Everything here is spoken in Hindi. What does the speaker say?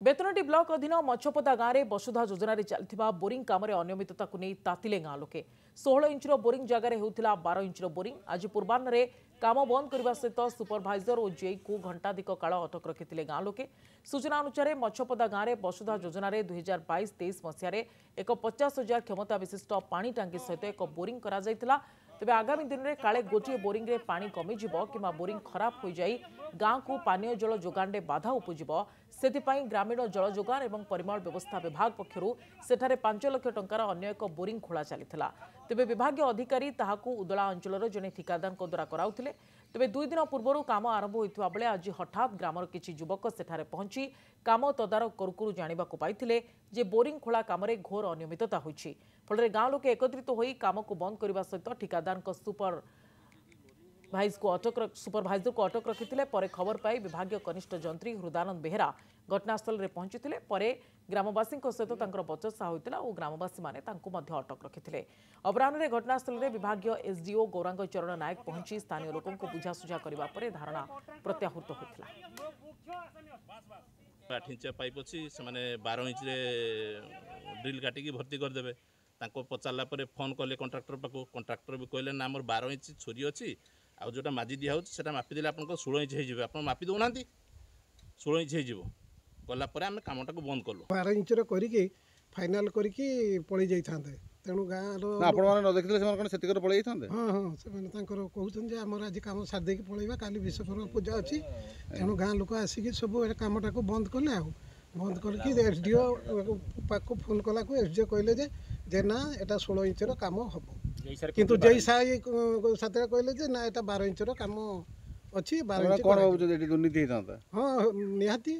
बेतनटी ब्लॉक अधीन मछपदा गाँव में वसुधा योजन चलता बोरिंग काम अनियमितता को नहीं तातिले गाँ लोके 16 इंचर बोरिंग जगार होता 12 इंचर बोरिंग आज पूर्वाह्न काम बंद करने सहित सुपरभाइजर और जेई को घंटाधिक काल अटक रखिते गाँ लोके सूचना अनुसार मछपदा गाँव में वसुधा योजन 2022-23 मसीह एक 50,000 क्षमता विशिष्ट पानी टांकी सहित एक बोरिंग करा जायतिला। तेबे आगामी दिन में काले गोटे बोरिंग रे पानी कमिजिब कि बोरिंग खराब हो जाई गाँ को पानीय जल जोगान में बाधा उपजिब से ग्रामीण जल जोगान और परिमल व्यवस्था विभाग पक्षर सेठारे 5 लाख टंकार अन्य एक बोरिंग खोला चलीथिला। तेबे विभाग अधिकारी ताहाकू उदला अंचल जड़े ठिकादार द्वारा कराउथिले। तेबे 2 दिन पूर्व काम आरंभ होइथिबा बेले आज हठात ग्रामर किछि युवक सेठारे पहुंची काम तदारक करू जानिबाकू पाइथिले जे बोरिंग खोला काम घोर अनियमितता होइछि। फल गाँ लोके एकत्रित होई काम को बंद करने सहित ठिकादार सुपरभाइजर को अटक रखिते। खबर पाई विभाग कनिष्ठ जंत्री हृदानंद बेहेरा घटनास्थल में पहुंची ग्रामवासी सहित बचसा होता और ग्रामवासी माने अटक रखिते। अपराह्न घटनास्थल में विभाग एसडीओ गौरांग चरण नायक पहुंची स्थानीय लोकों को बुझासुझा करने पर धारणा प्रत्याहृत होता। 8 इंच पाइप अच्छी से 12 इंच ड्रिल काटिकी भर्ती करदे। पचारा पर फोन कले कंट्राक्टर पाक कंट्राक्टर भी कहले ना मोर 12 इंच छुरी अच्छी आ जोटा माजी दिया होता मापिदेले आप 16 इंच हो मापी दौना 16 इंच हो गलापर आम कमटा को बंद कलु 12 इंचर करके फाइनाल करके पड़े जाइए तेणु गाँव न देखते पड़े जाते। हाँ हाँ से कहते आम आज कम सारी पलैया काली विश्वकर्मा पूजा अच्छी तेणु गाँ लोक आसिक सब कमटा को बंद कले बंद करके एसडीओ पाक फोन कला एसडीओ कहले जे ना एटा 16 इंचर काम हम किंतु जय साथ कहले ना एटा 12 इंचर काम अच्छी 12 इंच कौन दुर्नीति हाँ निहाती